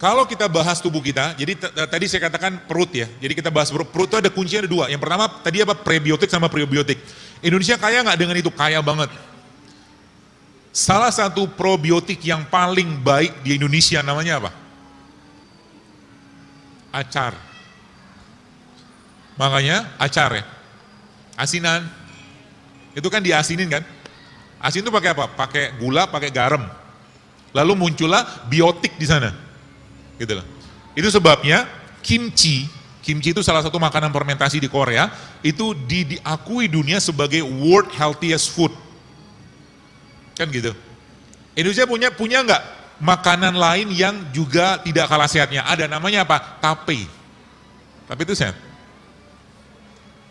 Kalau kita bahas tubuh kita, jadi tadi saya katakan perut ya, jadi kita bahas perut. Perut itu ada kuncinya ada dua. Yang pertama tadi apa, prebiotik sama probiotik. Indonesia kaya nggak dengan itu? Kaya banget. Salah satu probiotik yang paling baik di Indonesia namanya apa? Acar. Makanya acar ya, asinan. Itu kan diasinin kan? Asin itu pakai apa? Pakai gula, pakai garam. Lalu muncullah biotik di sana. Gitu loh. Itu sebabnya kimchi itu salah satu makanan fermentasi di Korea, itu diakui dunia sebagai world healthiest food. Kan gitu. Indonesia punya nggak makanan lain yang juga tidak kalah sehatnya? Ada, namanya apa? Tape. Tape itu sehat.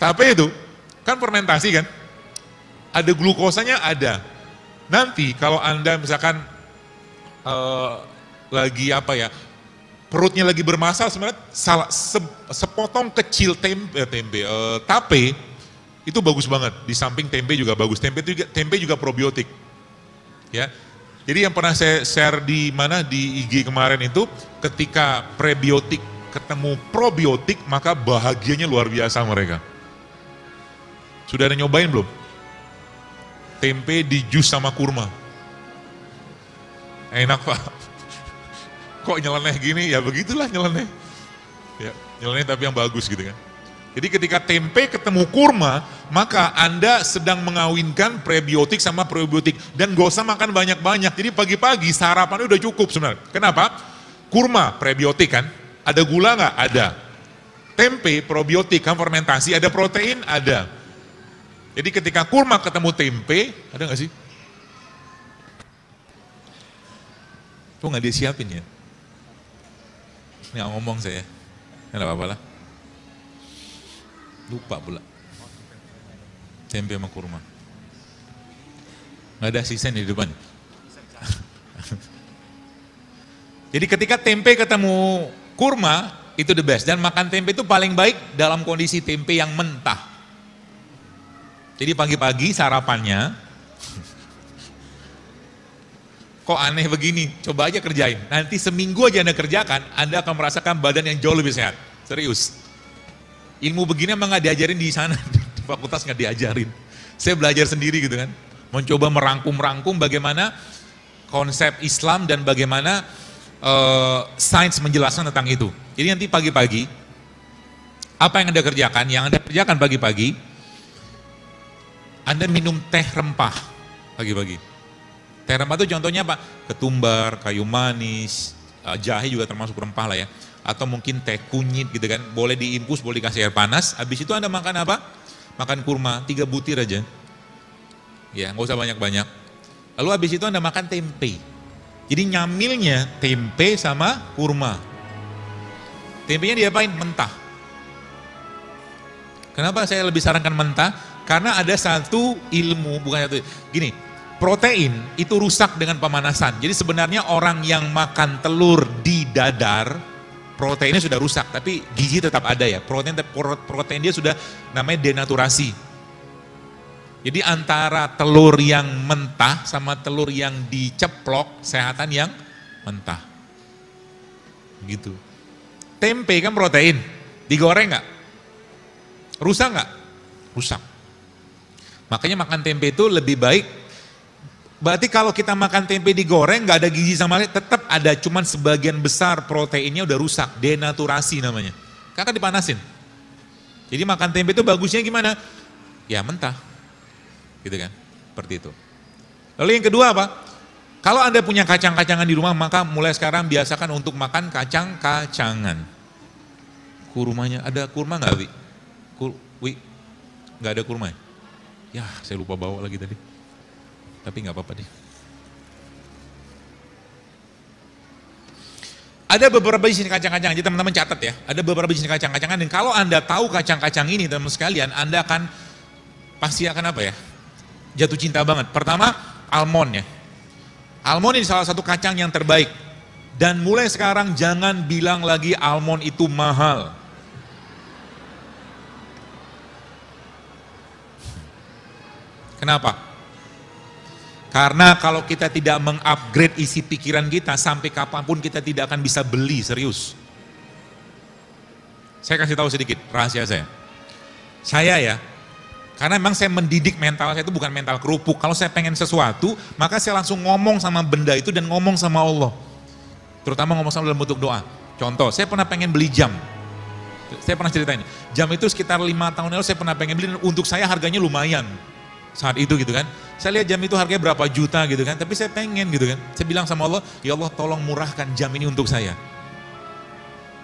Tape itu kan fermentasi kan? Ada glukosanya, ada. Nanti kalau Anda misalkan lagi apa ya, perutnya lagi bermasalah, sebenarnya sepotong kecil tape itu bagus banget. Di samping tempe juga bagus. Tempe juga probiotik. Ya. Jadi yang pernah saya share di IG kemarin itu, ketika prebiotik ketemu probiotik, maka bahagianya luar biasa mereka. Sudah ada nyobain belum? Tempe di jus sama kurma. Enak Pak. Kok nyeleneh gini? Ya begitulah nyeleneh. Ya, nyeleneh tapi yang bagus gitu kan. Jadi ketika tempe ketemu kurma, maka Anda sedang mengawinkan prebiotik sama probiotik. Dan gak usah makan banyak-banyak. Jadi pagi-pagi sarapannya udah cukup sebenarnya. Kenapa? Kurma prebiotik kan. Ada gula nggak? Ada. Tempe probiotik kan, fermentasi. Ada protein? Ada. Jadi ketika kurma ketemu tempe, ada nggak sih? Tuh nggak disiapin ya? Ini ngomong saya, nggak apa-apa lah. Lupa pula. Tempe sama kurma. Nggak ada sisa di depan. Jadi ketika tempe ketemu kurma, itu the best. Dan makan tempe itu paling baik dalam kondisi tempe yang mentah. Jadi pagi-pagi sarapannya, kok aneh begini, coba aja kerjain. Nanti seminggu aja Anda kerjakan, Anda akan merasakan badan yang jauh lebih sehat. Serius. Ilmu begini emang nggak diajarin di sana, di fakultas nggak diajarin. Saya belajar sendiri gitu kan. Mencoba merangkum bagaimana konsep Islam dan bagaimana sains menjelaskan tentang itu. Jadi nanti pagi-pagi, apa yang Anda kerjakan? Yang Anda kerjakan pagi-pagi, Anda minum teh rempah pagi-pagi. Teh rempah itu contohnya apa? Ketumbar, kayu manis, jahe juga termasuk rempah lah ya. Atau mungkin teh kunyit gitu kan. Boleh diinfus, boleh dikasih air panas. Habis itu Anda makan apa? Makan kurma, 3 butir aja. Ya, nggak usah banyak-banyak. Lalu habis itu Anda makan tempe. Jadi nyamilnya tempe sama kurma. Tempenya diapain? Mentah. Kenapa saya lebih sarankan mentah? Karena ada satu ilmu, bukan satu, gini, protein itu rusak dengan pemanasan. Jadi sebenarnya orang yang makan telur di dadar, proteinnya sudah rusak, tapi gizi tetap ada ya. Protein dia sudah namanya denaturasi. Jadi antara telur yang mentah sama telur yang diceplok, sehatan yang mentah. Gitu. Tempe kan protein, digoreng nggak? Rusak nggak? Rusak. Makanya makan tempe itu lebih baik. Berarti kalau kita makan tempe digoreng nggak ada gizi sama sekali, tetap ada, cuman sebagian besar proteinnya udah rusak, denaturasi namanya. Karena dipanasin. Jadi makan tempe itu bagusnya gimana? Ya mentah. Gitu kan? Seperti itu. Lalu yang kedua apa? Kalau Anda punya kacang-kacangan di rumah, maka mulai sekarang biasakan untuk makan kacang-kacangan. Kurmanya, ada kurma nggak, Wi? Nggak ada kurma ya? Ya, saya lupa bawa lagi tadi. Tapi nggak apa-apa deh. Ada beberapa jenis kacang-kacang, jadi teman-teman catat ya. Ada beberapa jenis kacang-kacangan, dan kalau Anda tahu kacang-kacang ini teman-teman sekalian, Anda akan pasti akan apa ya? Jatuh cinta banget. Pertama, almond ya. Almond ini salah satu kacang yang terbaik. Dan mulai sekarang jangan bilang lagi almond itu mahal. Kenapa? Karena kalau kita tidak mengupgrade isi pikiran kita, sampai kapanpun kita tidak akan bisa beli, serius. Saya kasih tahu sedikit rahasia saya. Saya ya, karena memang saya mendidik mental saya itu bukan mental kerupuk. Kalau saya pengen sesuatu, maka saya langsung ngomong sama benda itu dan ngomong sama Allah. Terutama ngomong sama dalam bentuk doa. Contoh, saya pernah pengen beli jam. Saya pernah ceritain, jam itu sekitar 5 tahun lalu saya pernah pengen beli, dan untuk saya harganya lumayan saat itu gitu kan. Saya lihat jam itu harganya berapa juta gitu kan, tapi saya pengen gitu kan. Saya bilang sama Allah, ya Allah tolong murahkan jam ini untuk saya.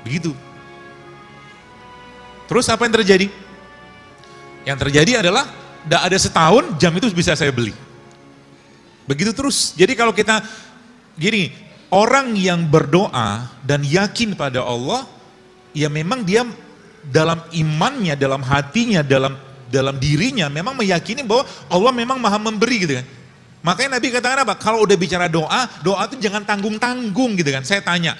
Begitu. Terus apa yang terjadi? Yang terjadi adalah, tidak ada setahun jam itu bisa saya beli. Begitu terus. Jadi kalau kita, gini, orang yang berdoa dan yakin pada Allah, ya memang dia dalam imannya, dalam hatinya, dalam dirinya memang meyakini bahwa Allah memang maha memberi gitu kan. Makanya Nabi katakan apa? Kalau udah bicara doa, doa itu jangan tanggung-tanggung gitu kan. Saya tanya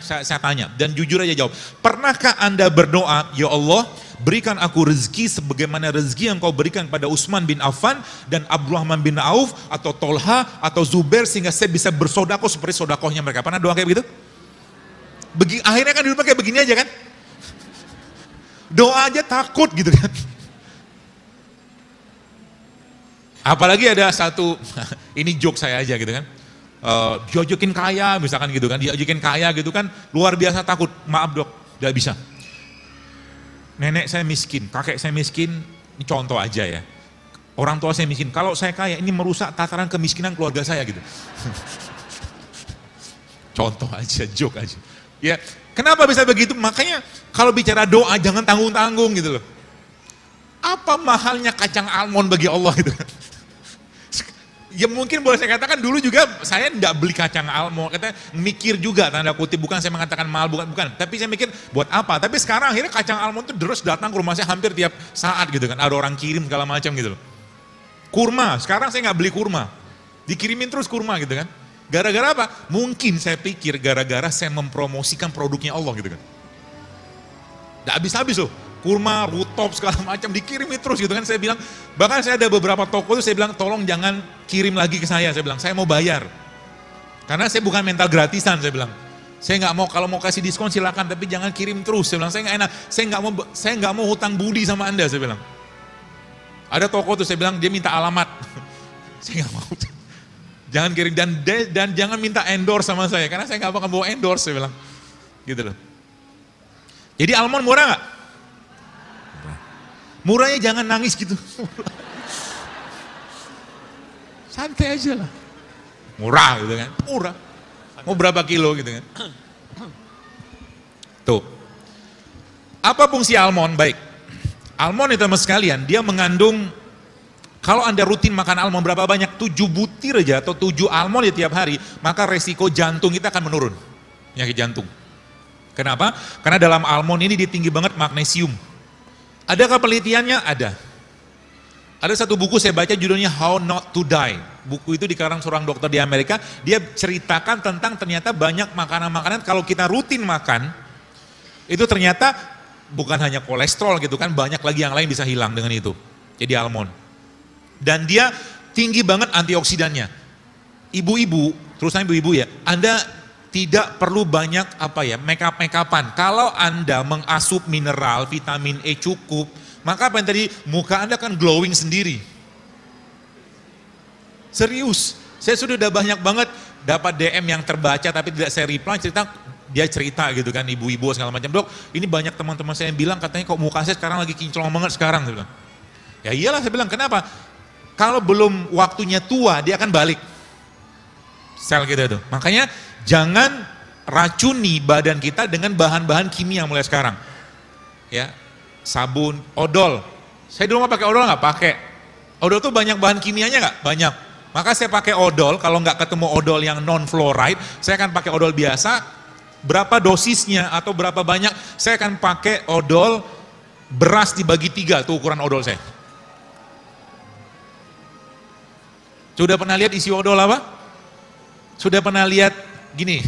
dan jujur aja jawab. Pernahkah Anda berdoa, ya Allah berikan aku rezeki sebagaimana rezeki yang kau berikan pada Utsman bin Affan dan Abdurrahman bin Auf atau Tolha atau Zubair sehingga saya bisa bersodakoh seperti sodakohnya mereka. Pernah doa kayak begitu? Akhirnya kan hidupnya kayak begini aja kan? Doa aja takut gitu kan. Apalagi ada satu, ini joke saya aja gitu kan. Diojokin kaya misalkan gitu kan, diojokin kaya gitu kan, luar biasa takut. Maaf dok, tidak bisa. Nenek saya miskin, kakek saya miskin, ini contoh aja ya. Orang tua saya miskin, kalau saya kaya ini merusak tataran kemiskinan keluarga saya gitu. Contoh aja, joke aja. Ya, kenapa bisa begitu? Makanya kalau bicara doa jangan tanggung-tanggung gitu loh. Apa mahalnya kacang almond bagi Allah gitu? Ya mungkin boleh saya katakan dulu juga saya enggak beli kacang almond, katanya mikir juga tanda kutip, bukan saya mengatakan mahal, bukan. Tapi saya mikir buat apa? Tapi sekarang akhirnya kacang almond itu terus datang ke rumah saya hampir tiap saat gitu kan. Ada orang kirim segala macam gitu loh. Kurma, sekarang saya nggak beli kurma, dikirimin terus kurma gitu kan. Gara-gara apa? Mungkin saya pikir gara-gara saya mempromosikan produknya Allah gitu kan. Nggak habis-habis loh. Kurma, rutop segala macam dikirimin terus gitu kan. Saya bilang, bahkan saya ada beberapa toko itu saya bilang tolong jangan kirim lagi ke saya bilang saya mau bayar. Karena saya bukan mental gratisan saya bilang. Saya nggak mau, kalau mau kasih diskon silakan tapi jangan kirim terus. Saya bilang saya nggak enak, saya nggak mau hutang budi sama Anda saya bilang. Ada toko tuh saya bilang dia minta alamat. Saya nggak mau. Jangan kirim dan jangan minta endorse sama saya karena saya nggak bakal bawa endorse saya bilang. Gitu loh. Jadi almond murah nggak? Murahnya jangan nangis gitu. Santai aja lah. Murah gitu kan. Murah. Mau berapa kilo gitu kan. Tuh. Apa fungsi almond? Baik. Almond itu teman sekalian, dia mengandung, kalau Anda rutin makan almond berapa banyak? 7 butir aja atau 7 almond ya tiap hari, maka resiko jantung kita akan menurun. Penyakit jantung. Kenapa? Karena dalam almond ini dia tinggi banget magnesium. Adakah penelitiannya? Ada. Ada satu buku saya baca judulnya How Not to Die. Buku itu dikarang seorang dokter di Amerika. Dia ceritakan tentang ternyata banyak makanan-makanan kalau kita rutin makan, itu ternyata bukan hanya kolesterol gitu kan, banyak lagi yang lain bisa hilang dengan itu. Jadi almond. Dan dia tinggi banget antioksidannya. Ibu-ibu, terutama ibu-ibu ya, Anda tidak perlu banyak make-up-make-upan. Kalau Anda mengasup mineral, vitamin E cukup, maka apa yang tadi, muka Anda kan glowing sendiri. Serius, saya sudah banyak banget dapat DM yang terbaca tapi tidak saya reply, dia cerita gitu kan, ibu-ibu segala macam, dok ini banyak teman-teman saya yang bilang katanya kok muka saya sekarang lagi kinclong banget sekarang. Saya bilang, ya iyalah saya bilang, kenapa? Kalau belum waktunya tua dia akan balik. Sel kita itu. Makanya jangan racuni badan kita dengan bahan-bahan kimia mulai sekarang. Ya, sabun, odol. Saya dulu pakai odol nggak? Pakai. Odol tuh banyak bahan kimianya nggak? Banyak. Maka saya pakai odol, kalau nggak ketemu odol yang non fluoride, saya akan pakai odol biasa. Berapa dosisnya atau berapa banyak? Saya akan pakai odol beras dibagi 3, tuh ukuran odol saya. Sudah pernah lihat isi odol apa? Sudah pernah lihat gini,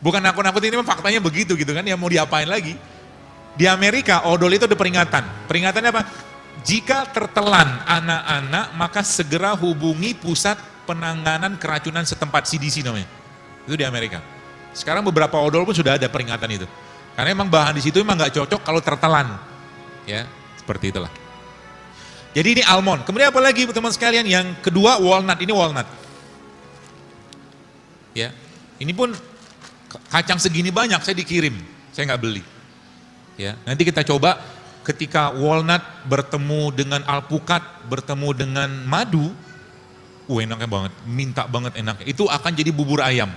bukan nakut-nakut, ini faktanya begitu gitu kan, ya mau diapain lagi. Di Amerika odol itu ada peringatan. Peringatannya apa? Jika tertelan anak-anak maka segera hubungi pusat penanganan keracunan setempat, CDC namanya. Itu di Amerika. Sekarang beberapa odol pun sudah ada peringatan itu. Karena emang bahan di situ emang nggak cocok kalau tertelan. Ya, seperti itulah. Jadi ini almond. Kemudian apa lagi teman sekalian? Yang kedua walnut. Ini walnut. Ya, ini pun kacang segini banyak saya dikirim. Saya nggak beli. Ya, nanti kita coba ketika walnut bertemu dengan alpukat, bertemu dengan madu, enaknya banget, minta banget enaknya. Itu akan jadi bubur ayam.